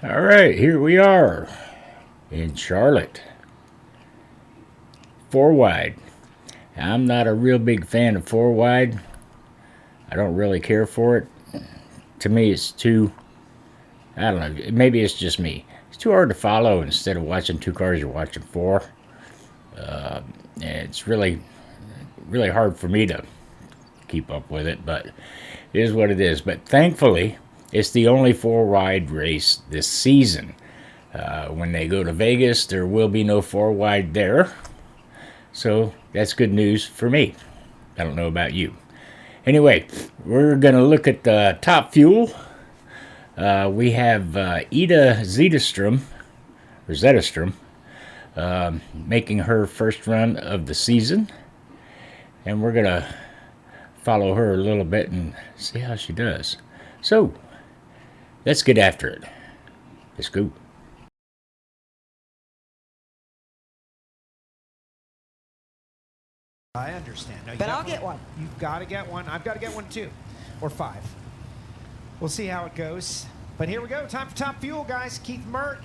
All right, here we are in Charlotte. 4 wide. I'm not a real big fan of 4 wide. I don't really care for it. To me, it's too, I don't know, maybe it's just me. It's too hard to follow. Instead of watching 2 cars, you're watching 4. And it's really hard for me to keep up with it, but it is what it is. But thankfully, it's the only 4 wide race this season. When they go to Vegas, there will be no 4 wide there. So that's good news for me. I don't know about you. Anyway, we're going to look at the top fuel. We have Ida Zetterstrom, making her first run of the season. And we're going to follow her a little bit and see how she does. So, let's get after it. Let's go. I understand. No, But I'll get one. You've got to get one. I've got to get one too. Or 5. We'll see how it goes. But here we go. Time for top fuel, guys. Keith Mert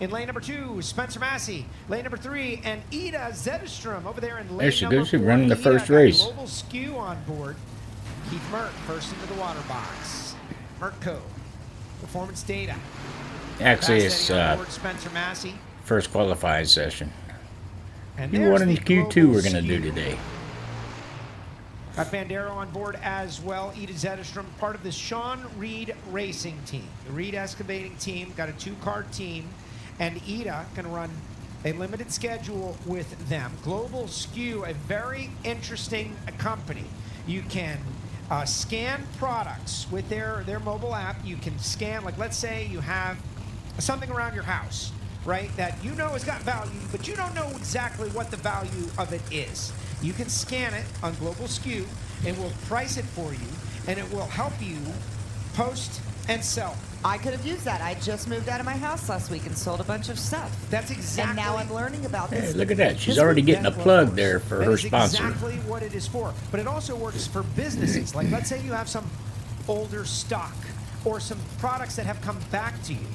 in lane number 2. Spencer Massey, lane number 3. And Ida Zetterstrom over there in lane There she number goes. 4. She's running the Ida first got race. Global Skew on board. Keith Mert first into the water box. Mertco. Performance data. Actually, it's Spencer Massey. first qualifying session. And Q1 and the Q2 Global we're going to do Skew. today. Got Bandero on board as well. Ida Zetterstrom, part of the Sean Reed Racing team. The Reed Excavating team got a 2-car team, and Ida can run a limited schedule with them. Global Skew, a very interesting company. You can scan products with their mobile app. You can scan, like let's say you have something around your house, right, that you know has got value, but you don't know exactly what the value of it is. You can scan it on Global Skew, and we'll price it for you, and it will help you post and sell. I could have used that. I just moved out of my house last week and sold a bunch of stuff. That's exactly. And now I'm learning about Hey, this. look at that. She's This already would getting a benefit plug folks. there for That her is sponsor. exactly what it is for. But it also works for businesses. Like let's say you have some older stock or some products that have come back to you.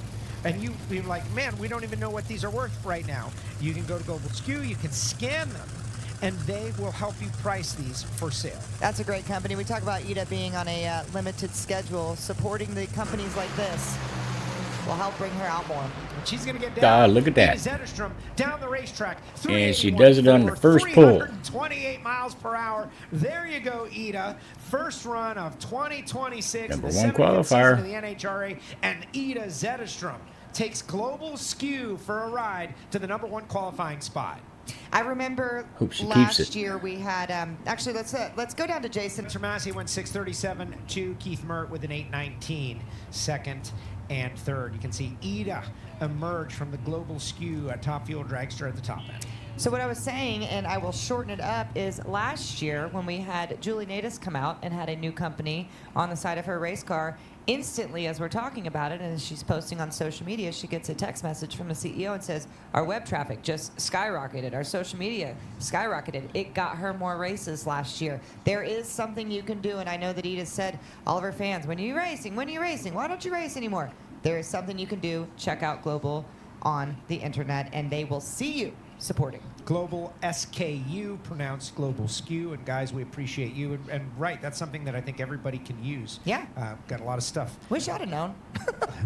And you're like, man, we don't even know what these are worth right now. You can go to Global Skew, you can scan them, and they will help you price these for sale. That's a great company. We talk about Ida being on a limited schedule. Supporting the companies like this will help bring her out more. And she's going to get down. Look at that. Ida Zetterstrom down the racetrack. And she does it on the first pull. 328 miles per hour. There you go, Ida. First run of 2026. Number the 1 70th qualifier. season of the NHRA. And Ida Zetterstrom takes Global Skew for a ride to the number 1 qualifying spot. I remember Hope she keeps last it. year we had, actually, let's go down to Jason. Spencer Massey went 6:37 to Keith Mert with an 8:19 second and third. You can see Ida emerge from the Global Skew, a top fuel dragster at the top end. So what I was saying, and I will shorten it up, is last year when we had Julie Natus come out and had a new company on the side of her race car, instantly as we're talking about it and as she's posting on social media, she gets a text message from the CEO and says, our web traffic just skyrocketed, our social media skyrocketed. It got her more races last year. There is something you can do, and I know that Edith said, all of her fans, when are you racing? When are you racing? Why don't you race anymore? There is something you can do. Check out Global on the internet, and they will see you supporting. Global SKU, pronounced Global Skew. And guys, we appreciate you. And right, that's something that I think everybody can use. Yeah. Got a lot of stuff. Wish I'd have known.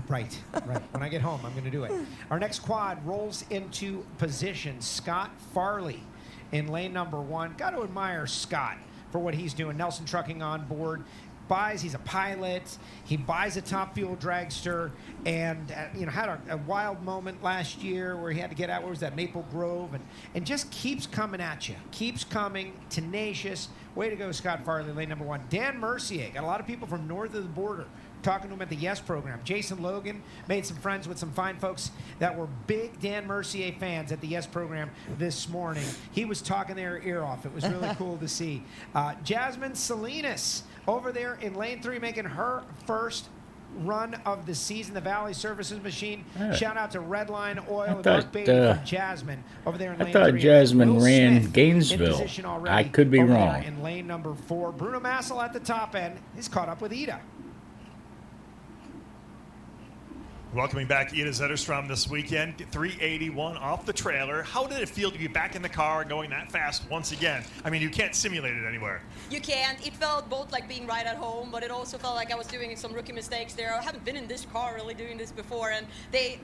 Right. When I get home, I'm going to do it. Our next quad rolls into position. Scott Farley in lane number 1. Got to admire Scott for what he's doing. Nelson Trucking on board. He's a pilot. He buys a top fuel dragster, and had a wild moment last year where he had to get out. Where was that, Maple Grove, and just keeps coming at you. Keeps coming, tenacious. Way to go, Scott Farley, lane number 1. Dan Mercier, got a lot of people from north of the border talking to him at the Yes program. Jason Logan made some friends with some fine folks that were big Dan Mercier fans at the Yes program this morning. He was talking their ear off. It was really cool to see. Jasmine Salinas over there in lane 3 making her first run of the season, the Valley Services Machine. Shout out to Redline Oil and Mark Beatty from Jasmine over there in lane 3. I thought Jasmine Will ran Smith in Gainesville. position already I could be over there wrong. in lane number 4. Bruno Massel at the top end is caught up with Ida. Welcoming back Ida Zetterstrom this weekend, 381 off the trailer. How did it feel to be back in the car going that fast once again? I mean, you can't simulate it anywhere. You can't. It felt both like being right at home, but it also felt like I was doing some rookie mistakes there. I haven't been in this car really doing this before, and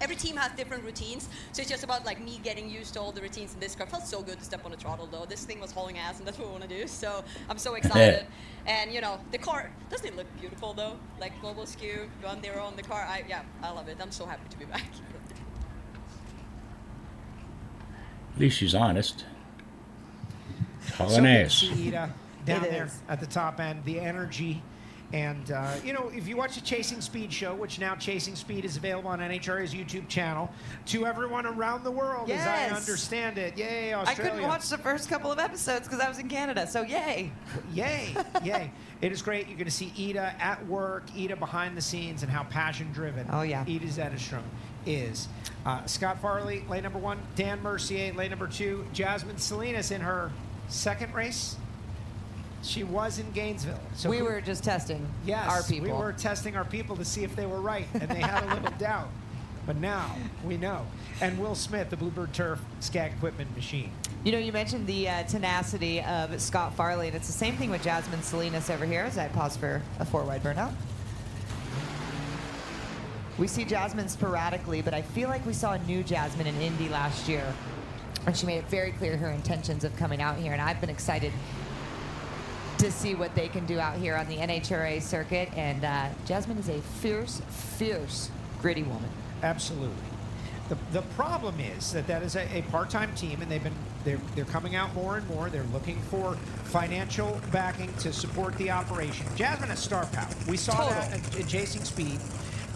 every team has different routines, so it's just about like me getting used to all the routines in this car. It felt so good to step on the throttle though. This thing was hauling ass, and that's what we want to do, so I'm so excited. And you know, the car, doesn't it look beautiful though? Like global skew, on there on the car. I love it. I'm so happy to be back. At least she's honest. Hauling So good to ass. see Ida down It there is. at the top end, the energy. And, you know, if you watch the Chasing Speed show, which now Chasing Speed is available on NHRA's YouTube channel, to everyone around the world, as I Yes. understand it. Yay, I Australia. couldn't watch the first couple of episodes because I was in Canada, so yay. Yay, yay. It is great. You're going to see Ida at work, Ida behind the scenes, and how passion-driven Oh, yeah. Ida Zetterstrom is. Scott Farley, lane number 1. Dan Mercier, lane number 2. Jasmine Salinas in her second race. She was in Gainesville. So We were just testing yes, our people. we were testing our people to see if they were right, and they had a little doubt. But now we know. And Will Smith, the Bluebird Turf Skag Equipment Machine. You know, you mentioned the tenacity of Scott Farley, and it's the same thing with Jasmine Salinas over here as I pause for a 4-wide burnout. We see Jasmine sporadically, but I feel like we saw a new Jasmine in Indy last year, and she made it very clear her intentions of coming out here, and I've been excited to see what they can do out here on the NHRA circuit, and Jasmine is a fierce, fierce, gritty woman. Absolutely. The problem is that is a part-time team, and they're coming out more and more. They're looking for financial backing to support the operation. Jasmine has star power. We saw Total. that at Chasing Speed.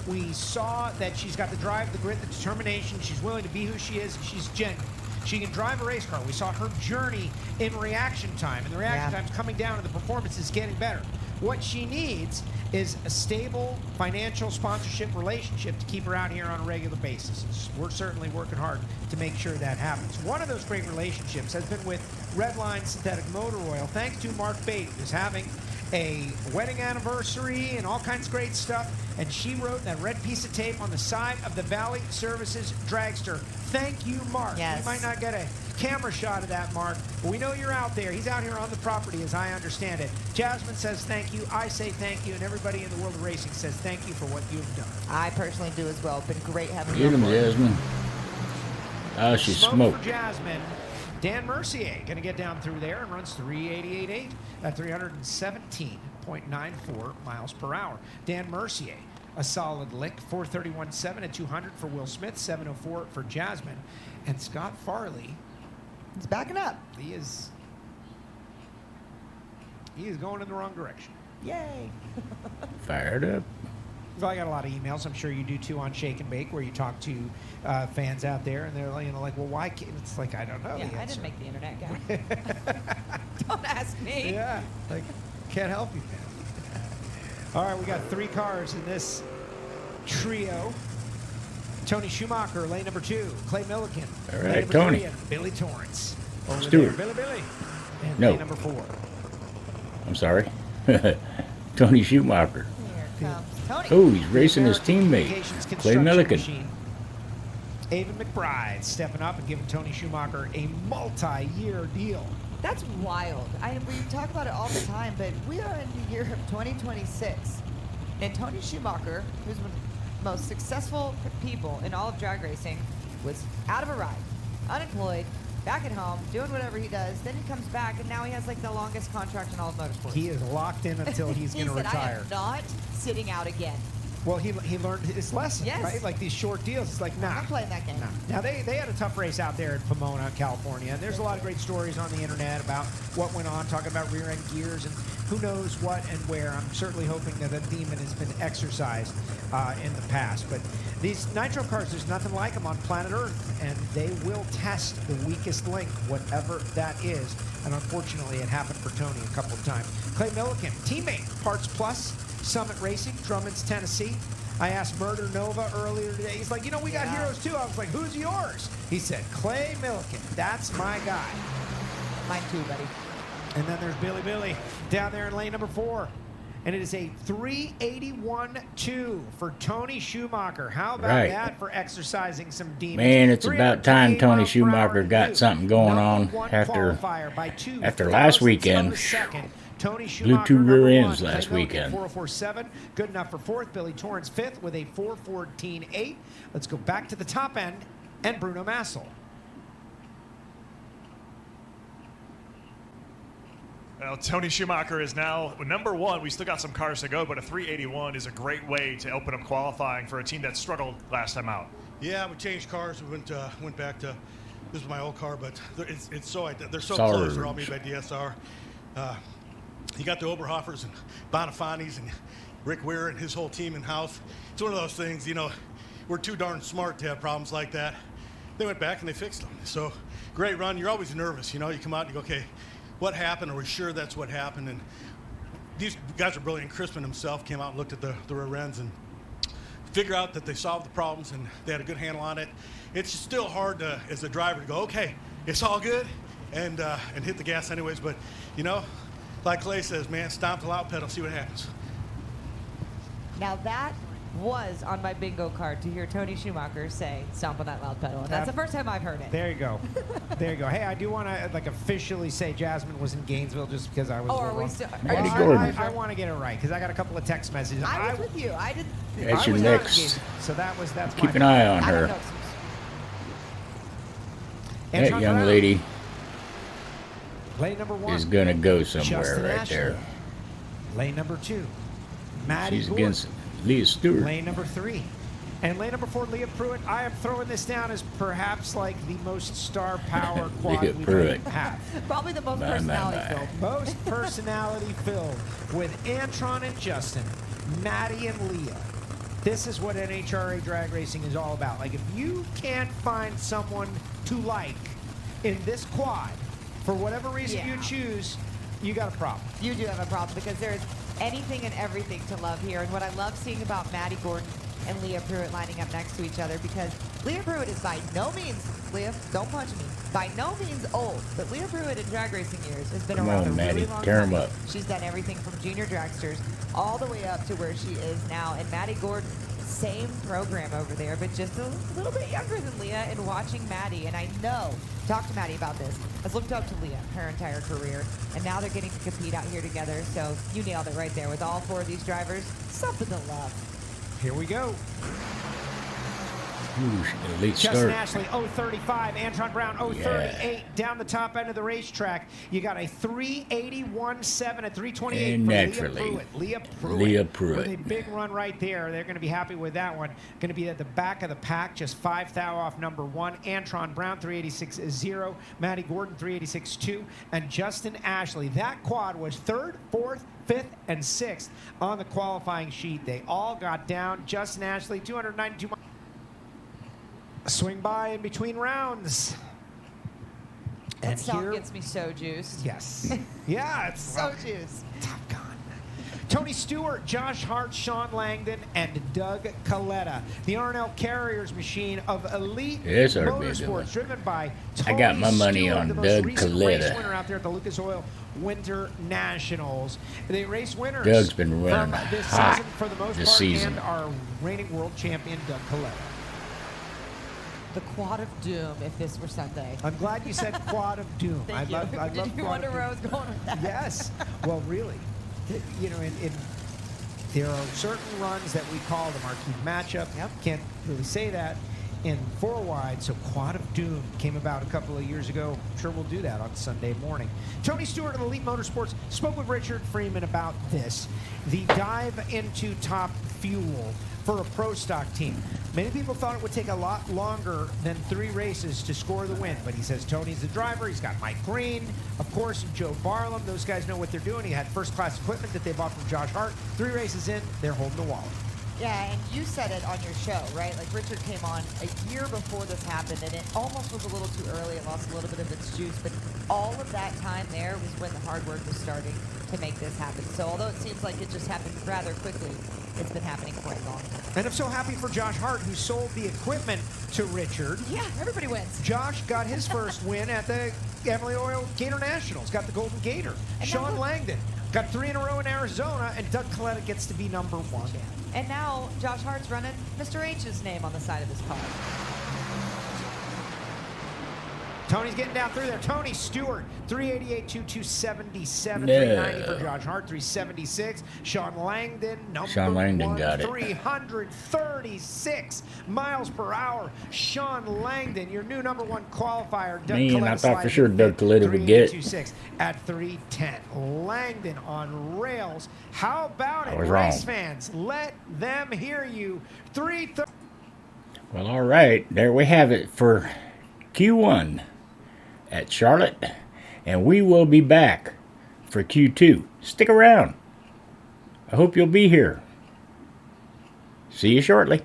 We saw that she's got the drive, the grit, the determination. She's willing to be who she is. She's genuine. She can drive a race car. We saw her journey in reaction time, and the reaction time's coming down, and the performance is getting better. What she needs is a stable financial sponsorship relationship to keep her out here on a regular basis. We're certainly working hard to make sure that happens. One of those great relationships has been with Redline Synthetic Motor Oil, thanks to Mark Bate, who's having a wedding anniversary and all kinds of great stuff. And she wrote that red piece of tape on the side of the Valley Services dragster. Thank you, Mark. Yes. You might not get a camera shot of that, Mark, but we know you're out there. He's out here on the property, as I understand it. Jasmine says thank you. I say thank you. And everybody in the world of racing says thank you for what you've done. I personally do as well. Been great having you Get on him, board. Jasmine. Oh, she Smoke smoked. for Jasmine. Dan Mercier going to get down through there and runs 388.8 at 317.94 miles per hour. Dan Mercier, a solid lick, 431.7 at 200 for Will Smith, 704 for Jasmine. And Scott Farley, He's backing up. he is going in the wrong direction. Yay. Fired up. Well, I got a lot of emails. I'm sure you do too on Shake and Bake, where you talk to fans out there, and they're like, "Well, why?" Can't? It's like I don't know. Yeah, the I answer. didn't make the internet guy. Don't ask me. Yeah, like can't help you, man. All right, we got 3 cars in this trio. Tony Schumacher, lane number 2. Clay Milliken, All lane right, number Tony. 3, and Billy Torrance. Over Stewart. there, Billy. And No. lane number 4. I'm sorry. Tony Schumacher. Here comes Tony. Oh, he's racing his American teammate, Communications Clay Construction Milliken. Machine. Avon McBride stepping up and giving Tony Schumacher a multi-year deal. That's wild. We talk about it all the time, but we are in the year of 2026. And Tony Schumacher, who's one of the most successful people in all of drag racing, was out of a ride, unemployed, back at home, doing whatever he does. Then he comes back, and now he has like the longest contract in all of motorsports. He is locked in until he's He going to said, I retire. am not sitting out again. Well, he learned his lesson, Yes. right? Like these short deals. It's like, nah. I'm not playing that game. Nah. Now, they had a tough race out there in Pomona, California. And there's a lot of great stories on the internet about what went on, talking about rear-end gears and who knows what and where. I'm certainly hoping that the demon has been exercised in the past. But these nitro cars, there's nothing like them on planet Earth. And they will test the weakest link, whatever that is. And unfortunately, it happened for Tony a couple of times. Clay Milliken, teammate, Parts Plus, Summit Racing, Drummond's, Tennessee. I asked Murder Nova earlier today. He's like, we got heroes too. I was like, who's yours? He said, Clay Milliken. That's my guy. Mine too, buddy. And then there's Billy down there in lane number 4. And it is a 381-2 for Tony Schumacher. How about Right. that for exercising some demons? Man, it's about time 328 Tony miles per hour Schumacher and got new. something going on Number one after qualifier by 2 last thousandths of weekend. a second. Tony Blew Schumacher, 2 rear number ends one. last Clay Millican, weekend. 404.7. Good enough for fourth. Billy Torrance fifth with a 414.8. Let's go back to the top end and Bruno Massel. Well, Tony Schumacher is now number one. We still got some cars to go, but a 381 is a great way to open up qualifying for a team that struggled last time out. Yeah, we changed cars. We went back to, this is my old car, but they're so close. They're all made by DSR. You got the Oberhofers and Bonifanis and Rick Weir and his whole team in house. It's one of those things, you know, we're too darn smart to have problems like that. They went back and they fixed them. So great run. You're always nervous, you know. You come out and you go, okay, what happened? Are we sure that's what happened? And these guys are brilliant. Crispin himself came out and looked at the rear ends and figure out that they solved the problems and they had a good handle on it. It's still hard to, as a driver, to go, okay, it's all good, and hit the gas anyways. But you know, like Clay says, man, stomp the loud pedal, see what happens. Now that was on my bingo card to hear Tony Schumacher say, stomp on that loud pedal. And that's the first time I've heard it. There you go. There you go. Hey, I do want to officially say Jasmine was in Gainesville just because I was. Oh, are we wrong. still? Randy Well, Gordon. I want to get it right because I got a couple of text messages. I was with you. I did. That's I your was not in next. Gainesville, so that's Keep my an eye on I don't her. know. That Anton young Brown, lady lane number 1 is going to go somewhere Justin right Ashley. there. Lane number 2, Maddie She's Gordon. against Leah Stewart. Lane number 3. And lane number 4, Leah Pruitt. I am throwing this down as perhaps like the most star power quad Leah we Pruitt. have. Probably the most My, my, personality my. filled. Most personality filled with Antron and Justin, Maddie and Leah. This is what NHRA drag racing is all about. Like, if you can't find someone to like in this quad, for whatever reason Yeah. you choose, you got a problem. You do have a problem because there's anything and everything to love here. And what I love seeing about Maddie Gordon and Leah Pruitt lining up next to each other, because Leah Pruitt is by no means, Leah, don't punch me, by no means old, but Leah Pruitt in drag racing years has been Come around on, a really Maddie, long tear 'em time. up. She's done everything from junior dragsters all the way up to where she is now. And Maddie Gordon, same program over there, but just a little bit younger than Leah. And watching Maddie, and I know, talk to Maddie about this, has looked up to Leah her entire career, and now they're getting to compete out here together. So you nailed it right there with all 4 of these drivers. Something to love. Here we go. Ooh, elite Justin start. Ashley, 035. Antron Brown, 038. Down the top end of the racetrack, you got a 381.7 at 328 And for naturally, Leah Pruitt. Leah Pruitt. With a big run right there. They're going to be happy with that one. Going to be at the back of the pack, just 5 thou off number 1. Antron Brown, 386.0. Maddie Gordon, 386.2. And Justin Ashley. That quad was 3rd, 4th, 5th, and 6th on the qualifying sheet. They all got down. Justin Ashley, 292 miles. Swing by in between rounds. That And song here, gets me so juiced. yes. Yeah, it's So juiced. Top Gun. Tony Stewart, Josh Hart, Sean Langdon, and Doug Coletta. The R&L Carriers machine of elite Yes, sir, big motorsports, one. driven by I Tony got my money Stewart, on the most Doug recent race Coletta. winner out there at the Lucas Oil Winter Nationals. They race winners Doug's been running from this hot season for the most this part, season. and our reigning world champion, Doug Coletta. The quad of doom if this were Sunday. I'm glad you said Quad of Doom. Thank you. I Did love you Quad wonder of where I Doom. was going with that? Yes. Well, really. You know, there are certain runs that we call the marquee matchup. Yep. Can't really say that in 4 wide. So Quad of Doom came about a couple of years ago. I'm sure we'll do that on Sunday morning. Tony Stewart of Elite Motorsports spoke with Richard Freeman about this. The dive into Top Fuel for a pro stock team. Many people thought it would take a lot longer than 3 races to score the win, but he says Tony's the driver. He's got Mike Green, of course, Joe Barlam. Those guys know what they're doing. He had first-class equipment that they bought from Josh Hart. 3 races in, they're holding the wallet. Yeah, and you said it on your show, right? Like Richard came on a year before this happened, and it almost was a little too early. It lost a little bit of its juice, but all of that time there was when the hard work was starting to make this happen. So although it seems like it just happened rather quickly, it's been happening quite long. And I'm so happy for Josh Hart, who sold the equipment to Richard. Yeah, everybody wins. Josh got his first win at the Emily Oil Gator Nationals, got the Golden Gator. And Sean now look- Langdon Got 3 in a row in Arizona, and Doug Coletta gets to be number 1. And now Josh Hart's running Mr. H's name on the side of his car. Tony's getting down through there. Tony Stewart, 388 to 277, No. 390 for Josh Hart, 376. Sean Langdon, number Sean Langdon 1, got it. 336 miles per hour. Sean Langdon, your new number 1 qualifier. Doug Man, Coletta I thought for sliding sure in Doug fifth, Coletta would get it. 382.6 at 310. Langdon on rails. How about it, I was wrong. race fans? Let them hear you. 330. Well, all right. There we have it for Q1 at Charlotte. And we will be back for Q2. Stick around. I hope you'll be here. See you shortly.